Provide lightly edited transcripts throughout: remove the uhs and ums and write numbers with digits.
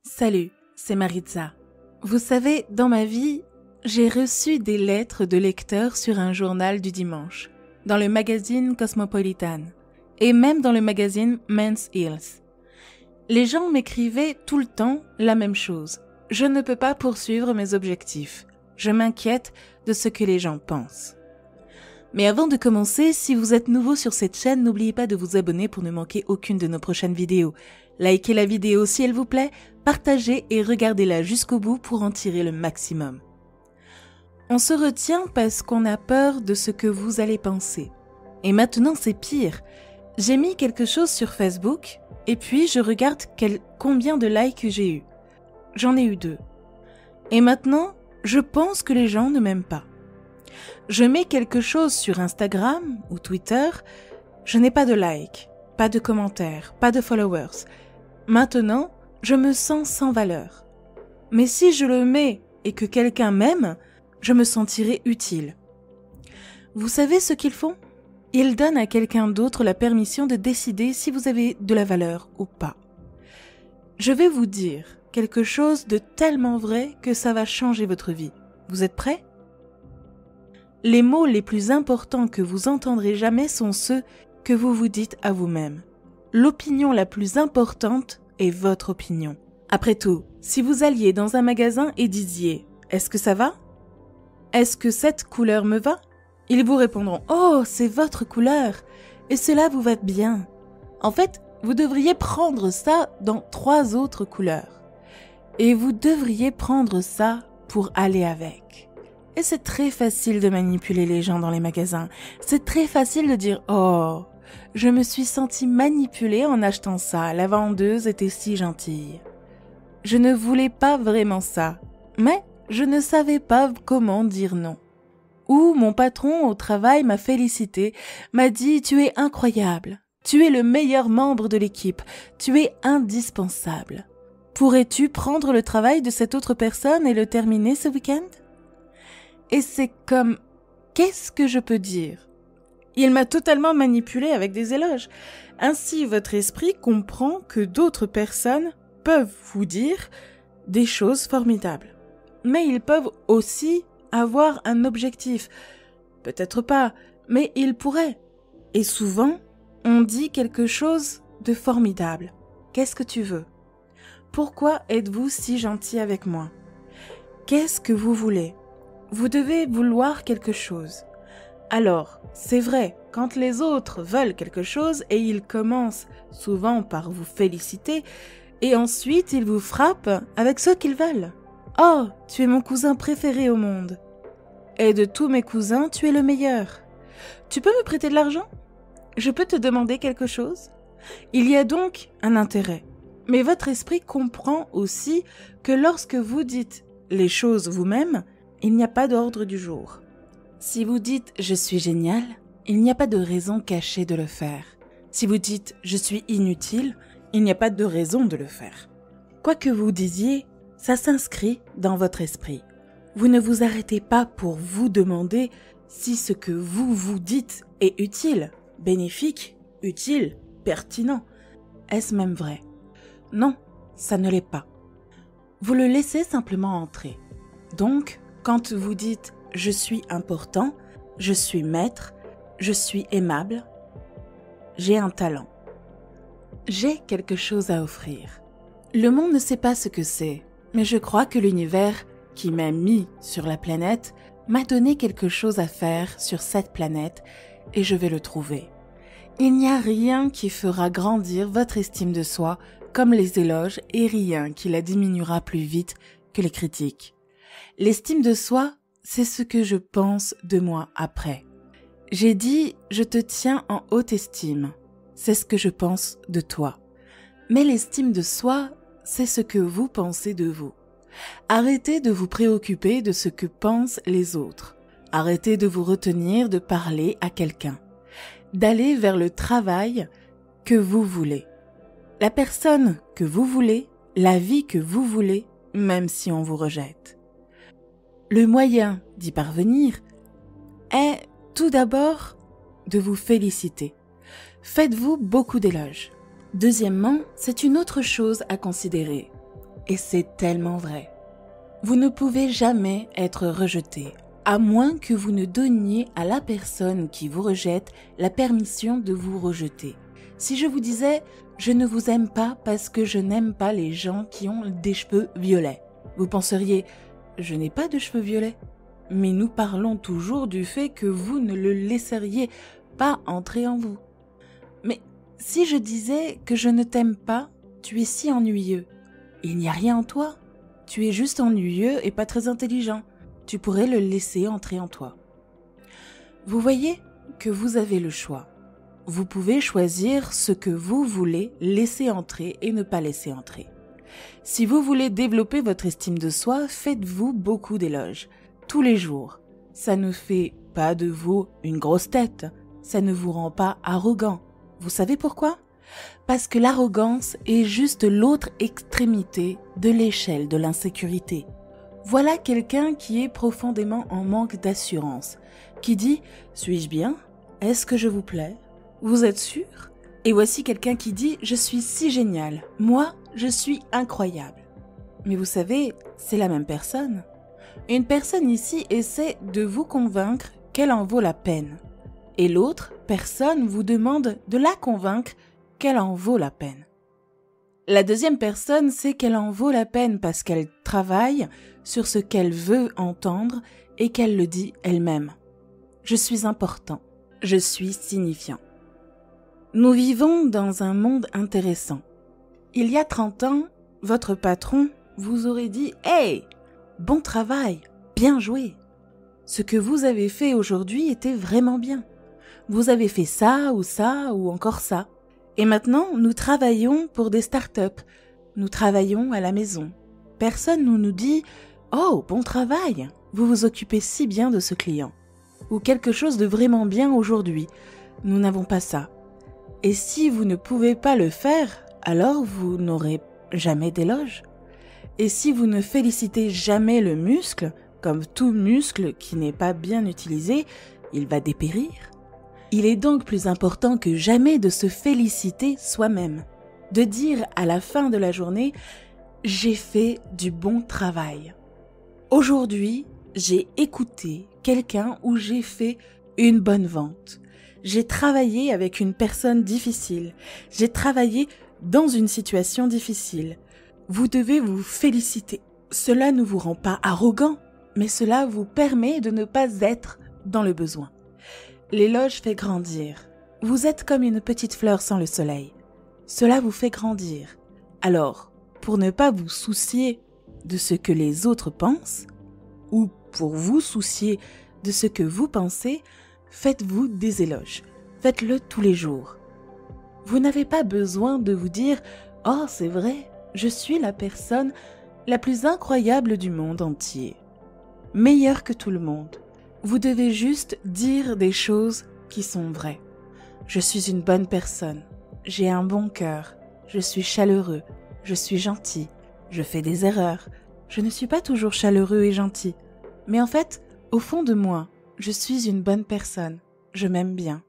Salut, c'est Maritza. Vous savez, dans ma vie, j'ai reçu des lettres de lecteurs sur un journal du dimanche, dans le magazine Cosmopolitan, et même dans le magazine Men's Health. Les gens m'écrivaient tout le temps la même chose. Je ne peux pas poursuivre mes objectifs. Je m'inquiète de ce que les gens pensent. Mais avant de commencer, si vous êtes nouveau sur cette chaîne, n'oubliez pas de vous abonner pour ne manquer aucune de nos prochaines vidéos. Likez la vidéo si elle vous plaît, partagez et regardez-la jusqu'au bout pour en tirer le maximum. On se retient parce qu'on a peur de ce que vous allez penser. Et maintenant c'est pire. J'ai mis quelque chose sur Facebook et puis je regarde combien de likes j'ai eu. J'en ai eu 2. Et maintenant, je pense que les gens ne m'aiment pas. Je mets quelque chose sur Instagram ou Twitter, je n'ai pas de likes, pas de commentaires, pas de followers. Maintenant, je me sens sans valeur. Mais si je le mets et que quelqu'un m'aime, je me sentirai utile. Vous savez ce qu'ils font ? Ils donnent à quelqu'un d'autre la permission de décider si vous avez de la valeur ou pas. Je vais vous dire quelque chose de tellement vrai que ça va changer votre vie. Vous êtes prêts ? Les mots les plus importants que vous entendrez jamais sont ceux que vous vous dites à vous-même. L'opinion la plus importante est votre opinion. Après tout, si vous alliez dans un magasin et disiez « Est-ce que ça va ? Est-ce que cette couleur me va ?» Ils vous répondront « Oh, c'est votre couleur et cela vous va bien. » En fait, vous devriez prendre ça dans 3 autres couleurs. Et vous devriez prendre ça pour aller avec. Et c'est très facile de manipuler les gens dans les magasins. C'est très facile de dire « Oh, je me suis sentie manipulée en achetant ça. La vendeuse était si gentille. » Je ne voulais pas vraiment ça, mais je ne savais pas comment dire non. Ou mon patron au travail m'a félicité, m'a dit « Tu es incroyable. Tu es le meilleur membre de l'équipe. Tu es indispensable. Pourrais-tu prendre le travail de cette autre personne et le terminer ce week-end ?» Et c'est comme, qu'est-ce que je peux dire ? Il m'a totalement manipulé avec des éloges. Ainsi, votre esprit comprend que d'autres personnes peuvent vous dire des choses formidables. Mais ils peuvent aussi avoir un objectif. Peut-être pas, mais ils pourraient. Et souvent, on dit quelque chose de formidable. Qu'est-ce que tu veux ? Pourquoi êtes-vous si gentil avec moi ? Qu'est-ce que vous voulez ? Vous devez vouloir quelque chose. Alors, c'est vrai, quand les autres veulent quelque chose et ils commencent souvent par vous féliciter et ensuite ils vous frappent avec ce qu'ils veulent. « Oh, tu es mon cousin préféré au monde. Et de tous mes cousins, tu es le meilleur. Tu peux me prêter de l'argent ? Je peux te demander quelque chose ? » Il y a donc un intérêt. Mais votre esprit comprend aussi que lorsque vous dites les choses vous-même, il n'y a pas d'ordre du jour. Si vous dites « je suis génial », il n'y a pas de raison cachée de le faire. Si vous dites « je suis inutile », il n'y a pas de raison de le faire. Quoi que vous disiez, ça s'inscrit dans votre esprit. Vous ne vous arrêtez pas pour vous demander si ce que vous vous dites est utile, bénéfique, utile, pertinent. Est-ce même vrai ? Non, ça ne l'est pas. Vous le laissez simplement entrer. Donc, quand vous dites « je suis important »,« je suis maître »,« je suis aimable »,« j'ai un talent »,« j'ai quelque chose à offrir ». Le monde ne sait pas ce que c'est, mais je crois que l'univers qui m'a mis sur la planète m'a donné quelque chose à faire sur cette planète et je vais le trouver. Il n'y a rien qui fera grandir votre estime de soi comme les éloges et rien qui la diminuera plus vite que les critiques. L'estime de soi, c'est ce que je pense de moi après. J'ai dit « je te tiens en haute estime », c'est ce que je pense de toi. Mais l'estime de soi, c'est ce que vous pensez de vous. Arrêtez de vous préoccuper de ce que pensent les autres. Arrêtez de vous retenir de parler à quelqu'un. D'aller vers le travail que vous voulez. La personne que vous voulez, la vie que vous voulez, même si on vous rejette. Le moyen d'y parvenir est tout d'abord de vous féliciter. Faites-vous beaucoup d'éloges. Deuxièmement, c'est une autre chose à considérer. Et c'est tellement vrai. Vous ne pouvez jamais être rejeté, à moins que vous ne donniez à la personne qui vous rejette la permission de vous rejeter. Si je vous disais « je ne vous aime pas parce que je n'aime pas les gens qui ont des cheveux violets », vous penseriez « je n'ai pas de cheveux violets ». Mais nous parlons toujours du fait que vous ne le laisseriez pas entrer en vous. Mais si je disais que je ne t'aime pas, tu es si ennuyeux. Il n'y a rien en toi. Tu es juste ennuyeux et pas très intelligent. Tu pourrais le laisser entrer en toi. Vous voyez que vous avez le choix. Vous pouvez choisir ce que vous voulez laisser entrer et ne pas laisser entrer. Si vous voulez développer votre estime de soi, faites-vous beaucoup d'éloges. Tous les jours. Ça ne fait pas de vous une grosse tête. Ça ne vous rend pas arrogant. Vous savez pourquoi ? Parce que l'arrogance est juste l'autre extrémité de l'échelle de l'insécurité. Voilà quelqu'un qui est profondément en manque d'assurance, qui dit « Suis-je bien ? Est-ce que je vous plais ? Vous êtes sûr ?» Et voici quelqu'un qui dit « Je suis si génial. Moi, je suis incroyable. » Mais vous savez, c'est la même personne. Une personne ici essaie de vous convaincre qu'elle en vaut la peine. Et l'autre personne vous demande de la convaincre qu'elle en vaut la peine. La deuxième personne sait qu'elle en vaut la peine parce qu'elle travaille sur ce qu'elle veut entendre et qu'elle le dit elle-même. Je suis important. Je suis signifiant. Nous vivons dans un monde intéressant. Il y a 30 ans, votre patron vous aurait dit « Hey, bon travail, bien joué. Ce que vous avez fait aujourd'hui était vraiment bien. Vous avez fait ça ou encore ça. Et maintenant, nous travaillons pour des startups. Nous travaillons à la maison. Personne ne nous dit « Oh, bon travail, vous vous occupez si bien de ce client. » Ou quelque chose de vraiment bien aujourd'hui. Nous n'avons pas ça. Et si vous ne pouvez pas le faire, alors vous n'aurez jamais d'éloge. Et si vous ne félicitez jamais le muscle, comme tout muscle qui n'est pas bien utilisé, il va dépérir. Il est donc plus important que jamais de se féliciter soi-même, de dire à la fin de la journée « J'ai fait du bon travail. Aujourd'hui, j'ai écouté quelqu'un ou j'ai fait une bonne vente. J'ai travaillé avec une personne difficile. J'ai travaillé dans une situation difficile. » Vous devez vous féliciter. Cela ne vous rend pas arrogant, mais cela vous permet de ne pas être dans le besoin. L'éloge fait grandir. Vous êtes comme une petite fleur sans le soleil. Cela vous fait grandir. Alors, pour ne pas vous soucier de ce que les autres pensent, ou pour vous soucier de ce que vous pensez, faites-vous des éloges. Faites-le tous les jours. Vous n'avez pas besoin de vous dire « Oh, c'est vrai, je suis la personne la plus incroyable du monde entier. Meilleure que tout le monde. » Vous devez juste dire des choses qui sont vraies. Je suis une bonne personne. J'ai un bon cœur. Je suis chaleureux. Je suis gentil. Je fais des erreurs. Je ne suis pas toujours chaleureux et gentil. Mais en fait, au fond de moi, je suis une bonne personne. Je m'aime bien.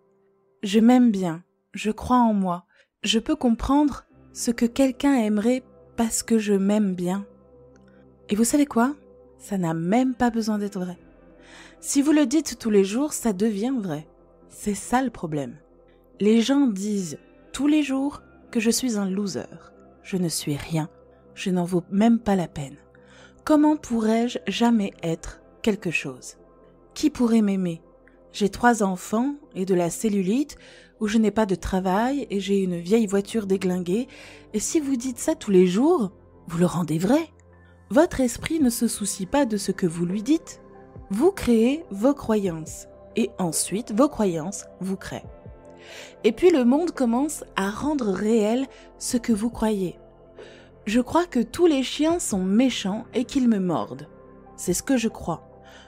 Je m'aime bien. Je crois en moi. Je peux comprendre ce que quelqu'un aimerait parce que je m'aime bien. Et vous savez quoi ? Ça n'a même pas besoin d'être vrai. Si vous le dites tous les jours, ça devient vrai. C'est ça le problème. Les gens disent tous les jours que je suis un loser. Je ne suis rien. Je n'en vaux même pas la peine. Comment pourrais-je jamais être quelque chose ? Qui pourrait m'aimer ? J'ai 3 enfants et de la cellulite, où je n'ai pas de travail et j'ai une vieille voiture déglinguée. Et si vous dites ça tous les jours, vous le rendez vrai. Votre esprit ne se soucie pas de ce que vous lui dites. Vous créez vos croyances et ensuite vos croyances vous créent. Et puis le monde commence à rendre réel ce que vous croyez. Je crois que tous les chiens sont méchants et qu'ils me mordent. C'est ce que je crois.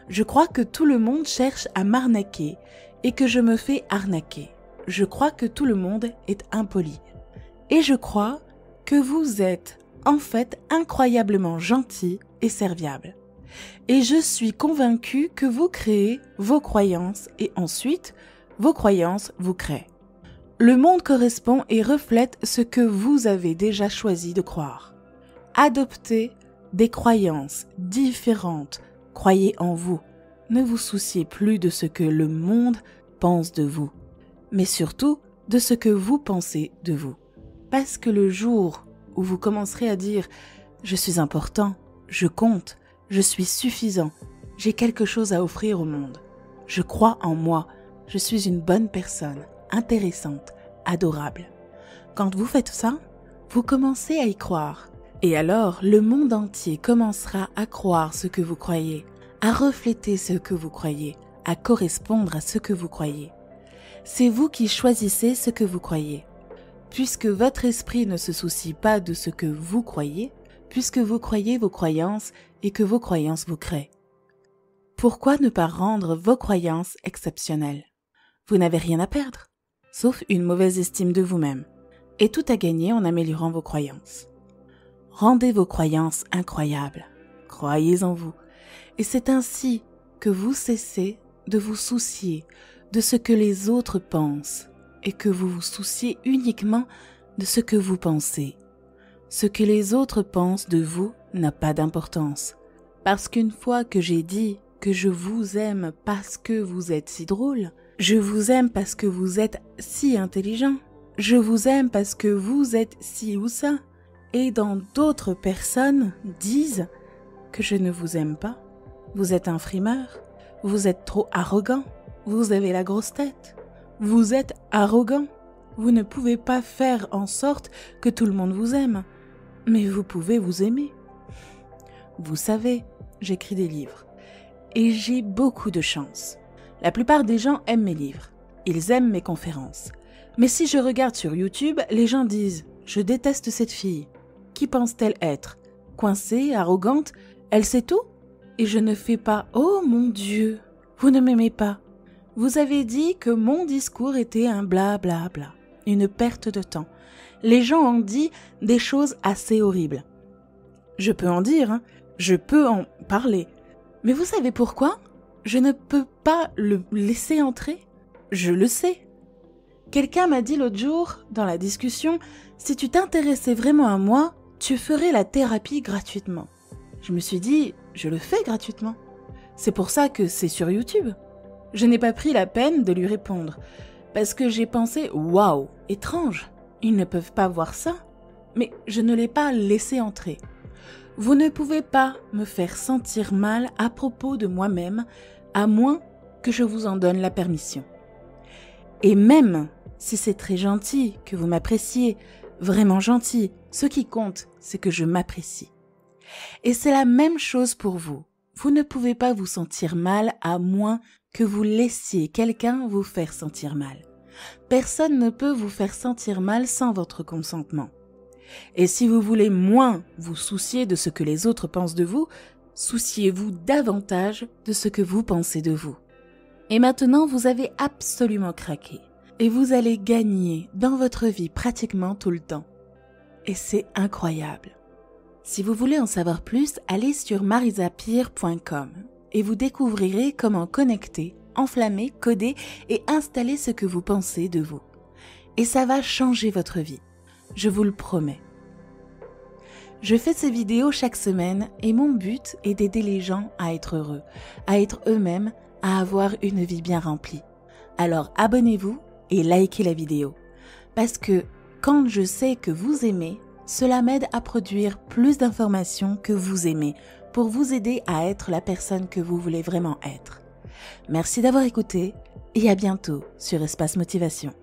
Je crois que tout le monde cherche à m'arnaquer et que je me fais arnaquer. Je crois que tout le monde est impoli. Et je crois que vous êtes en fait incroyablement gentil et serviable. Et je suis convaincue que vous créez vos croyances et ensuite, vos croyances vous créent. Le monde correspond et reflète ce que vous avez déjà choisi de croire. Adoptez des croyances différentes. Croyez en vous. Ne vous souciez plus de ce que le monde pense de vous, mais surtout de ce que vous pensez de vous. Parce que le jour où vous commencerez à dire « Je suis important, je compte, je suis suffisant, j'ai quelque chose à offrir au monde, je crois en moi, je suis une bonne personne, intéressante, adorable ». Quand vous faites ça, vous commencez à y croire. Et alors, le monde entier commencera à croire ce que vous croyez, à refléter ce que vous croyez, à correspondre à ce que vous croyez. C'est vous qui choisissez ce que vous croyez. Puisque votre esprit ne se soucie pas de ce que vous croyez, puisque vous croyez vos croyances et que vos croyances vous créent. Pourquoi ne pas rendre vos croyances exceptionnelles? Vous n'avez rien à perdre, sauf une mauvaise estime de vous-même, et tout à gagner en améliorant vos croyances. Rendez vos croyances incroyables, croyez en vous, et c'est ainsi que vous cessez de vous soucier de ce que les autres pensent et que vous vous souciez uniquement de ce que vous pensez. Ce que les autres pensent de vous n'a pas d'importance. Parce qu'une fois que j'ai dit que je vous aime parce que vous êtes si drôle, je vous aime parce que vous êtes si intelligent, je vous aime parce que vous êtes ci ou ça, et dans d'autres personnes disent que je ne vous aime pas, vous êtes un frimeur, vous êtes trop arrogant, vous avez la grosse tête, vous êtes arrogant, vous ne pouvez pas faire en sorte que tout le monde vous aime, mais vous pouvez vous aimer. Vous savez, j'écris des livres, et j'ai beaucoup de chance. La plupart des gens aiment mes livres, ils aiment mes conférences. Mais si je regarde sur YouTube, les gens disent « Je déteste cette fille. Qui pense-t-elle être? Coincée, arrogante, elle sait tout ?» Et je ne fais pas « Oh mon Dieu, vous ne m'aimez pas. Vous avez dit que mon discours était un blablabla, une perte de temps. Les gens ont dit des choses assez horribles. Je peux en dire, hein, je peux en parler. Mais vous savez pourquoi? Je ne peux pas le laisser entrer. Je le sais. Quelqu'un m'a dit l'autre jour, dans la discussion, si tu t'intéressais vraiment à moi, tu ferais la thérapie gratuitement. Je me suis dit, je le fais gratuitement. C'est pour ça que c'est sur YouTube. Je n'ai pas pris la peine de lui répondre, parce que j'ai pensé, waouh, étrange, ils ne peuvent pas voir ça, mais je ne l'ai pas laissé entrer. Vous ne pouvez pas me faire sentir mal à propos de moi-même, à moins que je vous en donne la permission. Et même si c'est très gentil que vous m'appréciez, vraiment gentil, ce qui compte, c'est que je m'apprécie. Et c'est la même chose pour vous. Vous ne pouvez pas vous sentir mal à moins que vous laissiez quelqu'un vous faire sentir mal. Personne ne peut vous faire sentir mal sans votre consentement. Et si vous voulez moins vous soucier de ce que les autres pensent de vous, souciez-vous davantage de ce que vous pensez de vous. Et maintenant, vous avez absolument craqué. Et vous allez gagner dans votre vie pratiquement tout le temps. Et c'est incroyable. Si vous voulez en savoir plus, allez sur marisapire.com et vous découvrirez comment connecter, enflammer, coder et installer ce que vous pensez de vous. Et ça va changer votre vie. Je vous le promets. Je fais ces vidéos chaque semaine et mon but est d'aider les gens à être heureux, à être eux-mêmes, à avoir une vie bien remplie. Alors abonnez-vous et likez la vidéo. Parce que quand je sais que vous aimez, cela m'aide à produire plus d'informations que vous aimez pour vous aider à être la personne que vous voulez vraiment être. Merci d'avoir écouté et à bientôt sur Espace Motivation.